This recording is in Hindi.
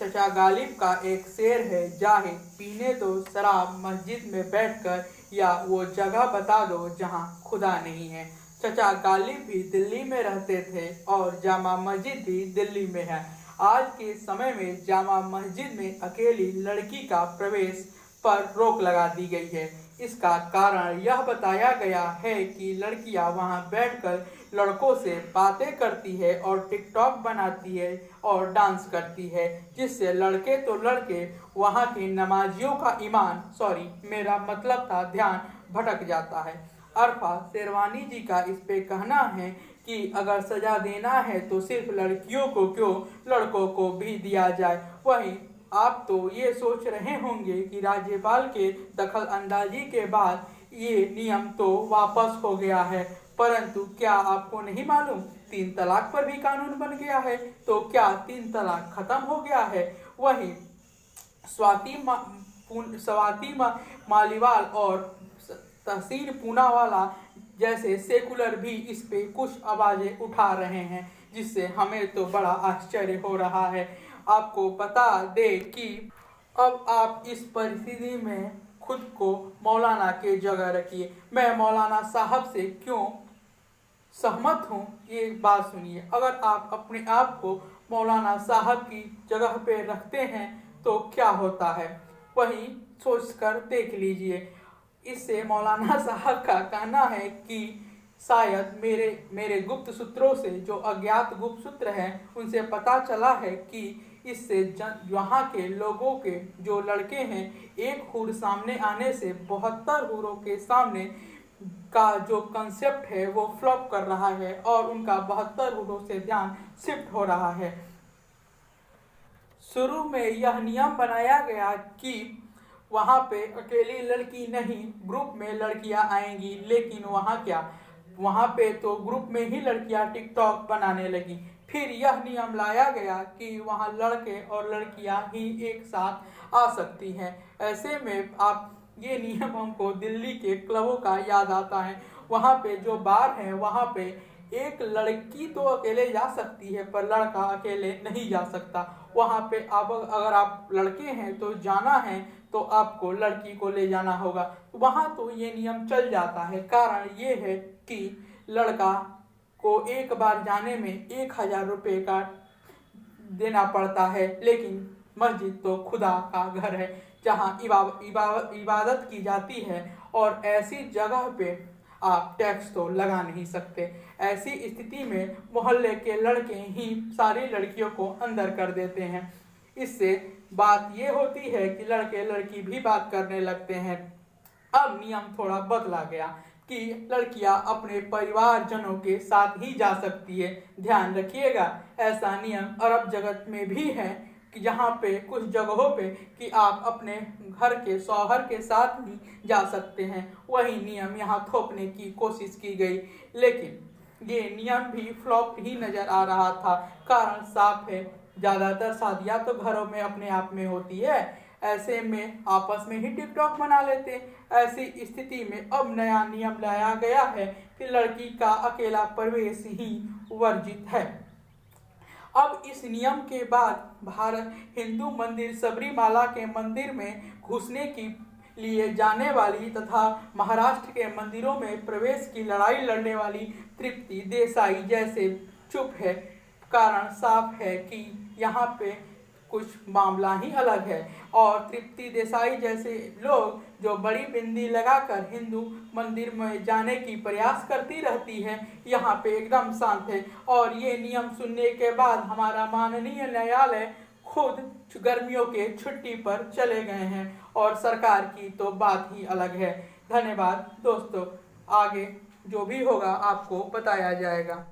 चचा गालिब का एक शेर है, जाहे पीने दो शराब मस्जिद में बैठकर, या वो जगह बता दो जहाँ खुदा नहीं है। चचा गालिब भी दिल्ली में रहते थे और जामा मस्जिद भी दिल्ली में है। आज के समय में जामा मस्जिद में अकेली लड़की का प्रवेश पर रोक लगा दी गई है। इसका कारण यह बताया गया है कि लड़कियां वहां बैठकर लड़कों से बातें करती है और टिकटॉक बनाती है और डांस करती है, जिससे लड़के तो लड़के वहां के नमाजियों का मेरा मतलब था ध्यान भटक जाता है। अरफा शेरवानी जी का इस पे कहना है कि अगर सजा देना है तो सिर्फ लड़कियों को क्यों, लड़कों को भी दिया जाए। वहीं आप तो ये सोच रहे होंगे कि राज्यपाल के दखल अंदाजी के बाद ये नियम तो वापस हो गया है, परंतु क्या आपको नहीं मालूम 3 तलाक पर भी कानून बन गया है? तो क्या 3 तलाक खत्म हो गया है? वहीं स्वाति मालीवाल और तहसीन पूनावाला जैसे सेकुलर भी इस पे कुछ आवाजें उठा रहे हैं, जिससे हमें तो बड़ा आश्चर्य हो रहा है। आपको बता दे कि अब आप इस परिस्थिति में खुद को मौलाना के जगह रखिए। मैं मौलाना साहब से क्यों सहमत हूँ, ये बात सुनिए। अगर आप अपने आप को मौलाना साहब की जगह पे रखते हैं तो क्या होता है, वही सोचकर देख लीजिए। इससे मौलाना साहब का कहना है कि शायद मेरे गुप्त सूत्रों से, जो अज्ञात गुप्त सूत्र हैं, उनसे पता चला है कि इससे वहाँ के लोगों के जो लड़के हैं, एक हूर सामने आने से 72 हूरों के सामने का जो कंसेप्ट है वो फ्लॉप कर रहा है और उनका 72 हूरों से ध्यान शिफ्ट हो रहा है। शुरू में यह नियम बनाया गया कि वहाँ पे अकेली लड़की नहीं, ग्रुप में लड़कियाँ आएंगी, लेकिन वहाँ पे तो ग्रुप में ही लड़कियाँ टिकटॉक बनाने लगी। फिर यह नियम लाया गया कि वहाँ लड़के और लड़कियाँ ही एक साथ आ सकती हैं। ऐसे में आप ये नियम हमको दिल्ली के क्लबों का याद आता है। वहाँ पे जो बार है, वहाँ पे एक लड़की तो अकेले जा सकती है पर लड़का अकेले नहीं जा सकता। वहाँ पे अगर आप लड़के हैं तो जाना है तो आपको लड़की को ले जाना होगा। वहाँ तो ये नियम चल जाता है। कारण ये है कि लड़का को एक बार जाने में 1000 रुपये का देना पड़ता है, लेकिन मस्जिद तो खुदा का घर है जहाँ इबादत की जाती है, और ऐसी जगह पे आप टैक्स तो लगा नहीं सकते। ऐसी स्थिति में मोहल्ले के लड़के ही सारी लड़कियों को अंदर कर देते हैं। इससे बात ये होती है कि लड़के लड़की भी बात करने लगते हैं। अब नियम थोड़ा बदला गया कि लड़कियां अपने परिवारजनों के साथ ही जा सकती है। ध्यान रखिएगा, ऐसा नियम अरब जगत में भी है कि जहाँ पे कुछ जगहों पे कि आप अपने घर के शौहर के साथ ही जा सकते हैं। वही नियम यहाँ थोपने की कोशिश की गई, लेकिन ये नियम भी फ्लॉप ही नजर आ रहा था। कारण साफ है, ज़्यादातर शादियाँ तो घरों में अपने आप में होती है, ऐसे में आपस में ही टिकटॉक बना लेते। ऐसी स्थिति में अब नया नियम लाया गया है कि लड़की का अकेला प्रवेश ही वर्जित है। अब इस नियम के बाद भारत हिंदू मंदिर सबरीमाला के मंदिर में घुसने की लिए जाने वाली तथा महाराष्ट्र के मंदिरों में प्रवेश की लड़ाई लड़ने वाली तृप्ति देसाई जैसे चुप है। कारण साफ है कि यहाँ पे कुछ मामला ही अलग है, और तृप्ति देसाई जैसे लोग जो बड़ी बिंदी लगाकर हिंदू मंदिर में जाने की प्रयास करती रहती है, यहाँ पे एकदम शांत है। और ये नियम सुनने के बाद हमारा माननीय न्यायालय खुद गर्मियों के छुट्टी पर चले गए हैं, और सरकार की तो बात ही अलग है। धन्यवाद दोस्तों, आगे जो भी होगा आपको बताया जाएगा।